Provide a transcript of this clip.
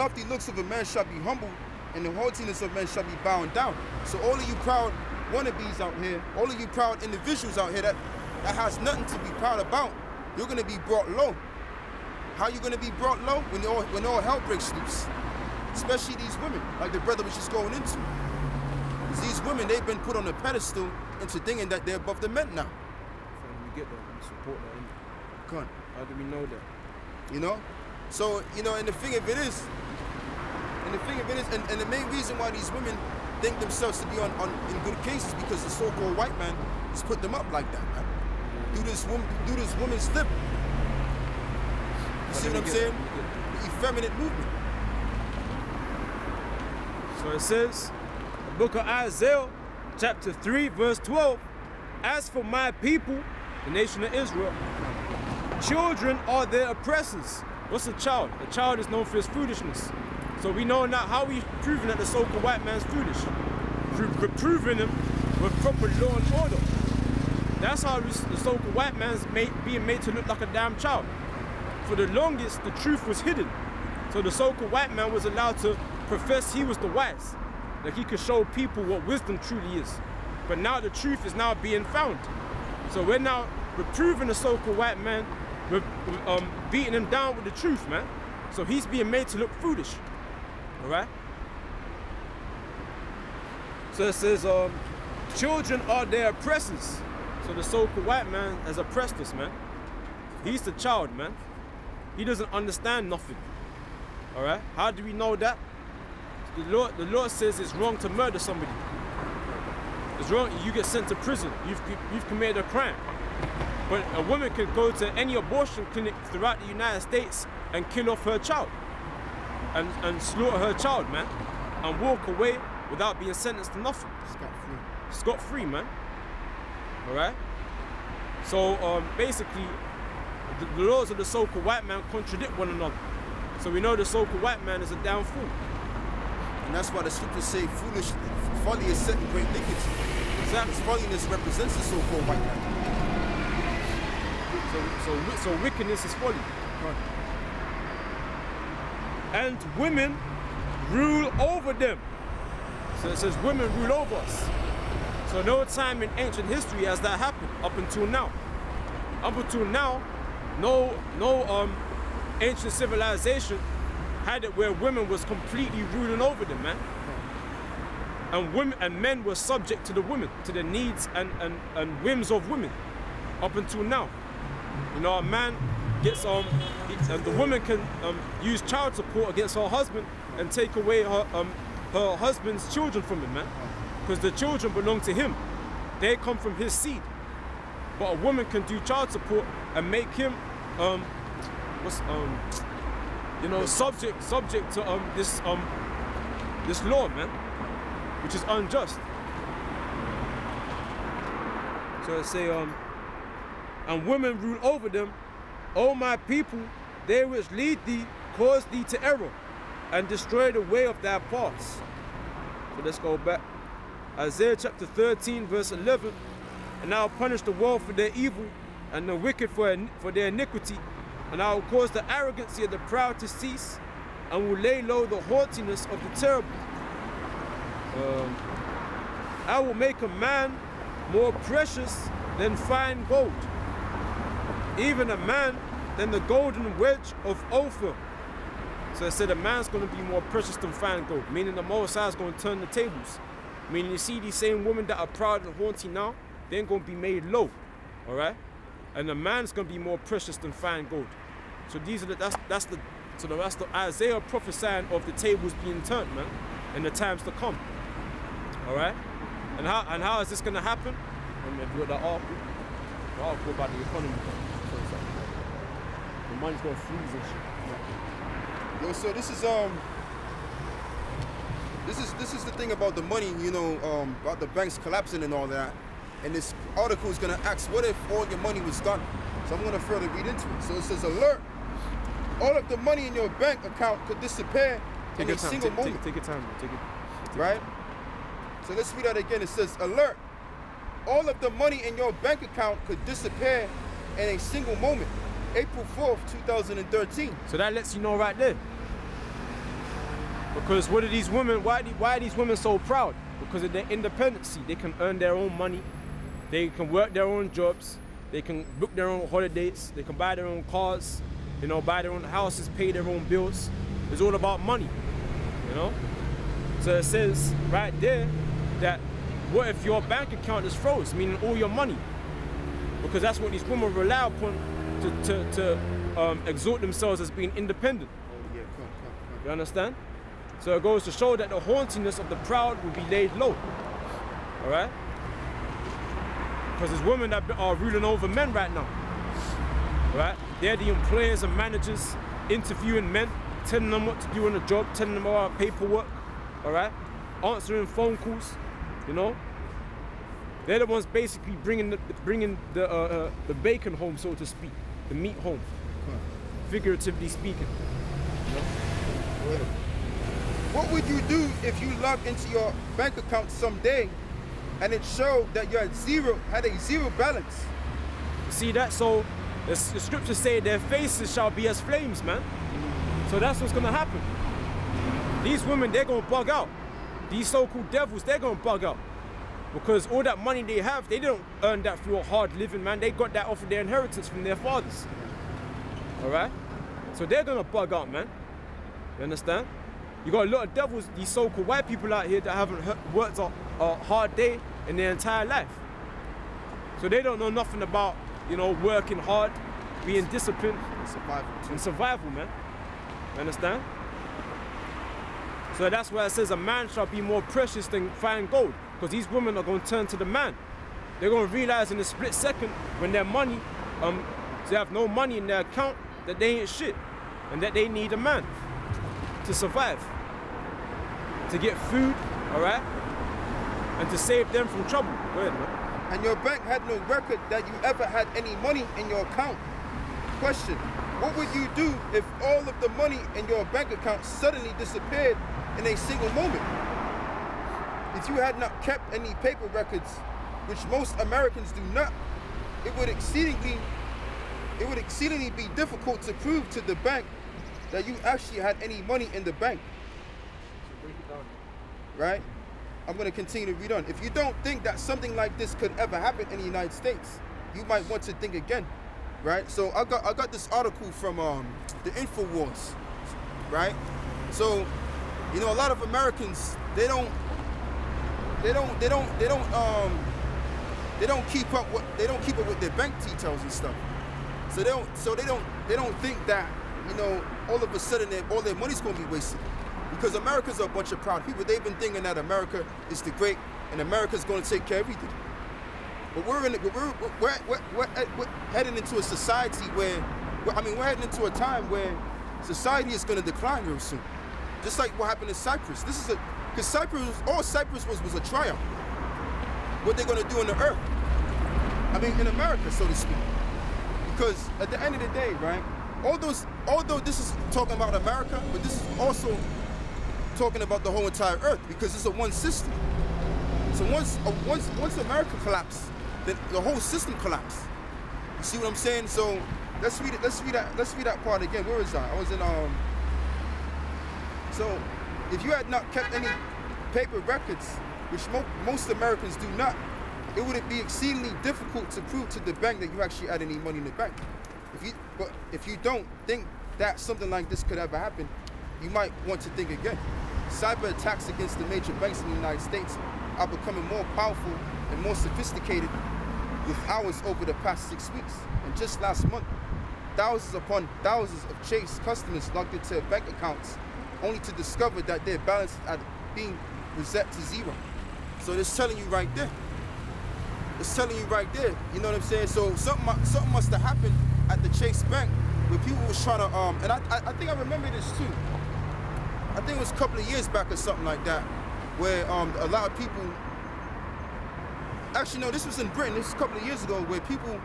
lofty looks of a man shall be humbled, and the haughtiness of men shall be bound down. So all of you proud wannabes out here, all of you proud individuals out here that has nothing to be proud about, you're going to be brought low. How are you going to be brought low? When all hell breaks loose. Especially these women, like the brother was just going into. These women, they've been put on a pedestal into thinking that they're above the men now. From we get that, we support that. Come on. How do we know that? You know? So, you know, and the thing of it is, and the main reason why these women think themselves to be in good cases because the so-called white man has put them up like that, man. Do this woman's slip. You see what I'm saying? The effeminate movement. So it says, the book of Isaiah, chapter 3, verse 12, as for my people, the nation of Israel, children are their oppressors. What's a child? A child is known for his foolishness. So we know now how we've proven that the so-called white man's foolish. Through reproving him with proper law and order. That's how the so-called white man's being made to look like a damn child. For the longest, the truth was hidden. So the so-called white man was allowed to profess he was the wise. Like he could show people what wisdom truly is. But now the truth is now being found. So we're now reproving the so-called white man with beating him down with the truth, man. So he's being made to look foolish. Alright? So it says, children are their oppressors. So the so-called white man has oppressed us, man. He's the child, man. He doesn't understand nothing. Alright? How do we know that? The law says it's wrong to murder somebody. It's wrong, you get sent to prison. You've committed a crime. But a woman can go to any abortion clinic throughout the United States and kill off her child. And slaughter her child, man. And walk away without being sentenced to nothing. Scot-free. Scot-free, man. Alright? So basically, the laws of the so-called white man contradict one another. So we know the so-called white man is a damn fool. And that's why the scriptures say foolish, folly is set in great dignity. Exactly. Because folliness represents the so-called white man. So wickedness is folly. Right. And women rule over them. So it says women rule over us. So no time in ancient history has that happened up until now. Up until now, no ancient civilization had it where women was completely ruling over them, man. And men were subject to the women, to the needs and whims of women. Up until now. You know, a man gets and the woman can use child support against her husband and take away her husband's children from him, man. Because the children belong to him. They come from his seed. But a woman can do child support and make him you know, subject to this law, man, which is unjust. So it say and women rule over them. O my people, they which lead thee cause thee to error and destroy the way of thy paths. So let's go back. Isaiah chapter 13 verse 11. And I will punish the world for their evil and the wicked for their iniquity. And I will cause the arrogancy of the proud to cease and will lay low the haughtiness of the terrible. I will make a man more precious than fine gold, even a man than the golden wedge of Ophir. So it said a man's going to be more precious than fine gold, meaning the Most High is going to turn the tables. Meaning you see these same women that are proud and haughty now, they're going to be made low, all right? And a man's going to be more precious than fine gold. So these are that's the Isaiah prophesying of the tables being turned, man, in the times to come. All right? And how is this going to happen? And if you got the article about the economy, so it's like, the money's going to freeze and shit. Yo, so this is the thing about the money, you know, about the banks collapsing and all that. And this article is going to ask, what if all your money was gone? So I'm going to further read into it. So it says, alert, all of the money in your bank account could disappear in a single moment. Take your time, take it. Right? So let's read that again. It says, alert, all of the money in your bank account could disappear in a single moment. April 4th, 2013. So that lets you know right there. Because what are these women, why are these women so proud? Because of their independency. They can earn their own money, they can work their own jobs, they can book their own holidays, they can buy their own cars, you know, buy their own houses, pay their own bills. It's all about money, you know? So it says right there that what if your bank account is froze, meaning all your money? Because that's what these women rely upon to exhort themselves as being independent. Oh, yeah, come. You understand? So it goes to show that the haughtiness of the proud will be laid low. All right? Because there's women that are ruling over men right now. All right? They're the employers and managers interviewing men, telling them what to do on the job, telling them about paperwork. All right? Answering phone calls, you know? They're the ones basically bringing the bacon home, so to speak, the meat home, figuratively speaking. You know? What would you do if you logged into your bank account someday and it showed that you had a zero balance? See that? So the scriptures say their faces shall be as flames, man. So that's what's gonna happen. These women, they're gonna bug out. These so-called devils, they're gonna bug out. Because all that money they have, they don't earn that through a hard living, man. They got that off of their inheritance from their fathers. All right? So they're gonna bug out, man. You understand? You got a lot of devils, these so-called white people out here that haven't worked a hard day in their entire life. So they don't know nothing about, you know, working hard, being disciplined. And survival, man. You understand? So that's why it says a man shall be more precious than fine gold. Because these women are going to turn to the man. They're going to realize in a split second when their money, they have no money in their account, that they ain't shit. And that they need a man to survive, to get food, all right? And to save them from trouble. Go ahead, man. And your bank had no record that you ever had any money in your account. Question, what would you do if all of the money in your bank account suddenly disappeared in a single moment? If you had not kept any paper records, which most Americans do not, it would exceedingly be difficult to prove to the bank that you actually had any money in the bank. Right? I'm going to continue to read on. If you don't think that something like this could ever happen in the United States, you might want to think again. Right? So I got this article from the InfoWars. Right? So, you know, a lot of Americans, they don't keep up with their bank details and stuff. So they don't think that, you know, all of a sudden all their money's gonna be wasted. Because Americans are a bunch of proud people. They've been thinking that America is the great and America's gonna take care of everything. But we're heading into a society where, we're heading into a time where society is gonna decline real soon. Just like what happened in Cyprus. Because Cyprus was a tryout. What they're gonna do on the earth. In America, so to speak. Because at the end of the day, right, although this is talking about America, but this is also talking about the whole entire earth, because it's a one system. So once America collapsed, then the whole system collapsed. You see what I'm saying? So let's read that part again. Where is I? I was in So if you had not kept any paper records, which most Americans do not, it would be exceedingly difficult to prove to the bank that you actually had any money in the bank. If you don't think that something like this could ever happen, you might want to think again. Cyber attacks against the major banks in the United States are becoming more powerful and more sophisticated with hours over the past 6 weeks. And just last month, thousands upon thousands of Chase customers logged into their bank accounts only to discover that their balance had been reset to zero. So it's telling you right there. It's telling you right there. You know what I'm saying? So something must have happened at the Chase Bank where people was trying to, and I think I remember this too. I think it was a couple of years back or something like that, where a lot of people, actually no, this was in Britain, this was a couple of years ago, where people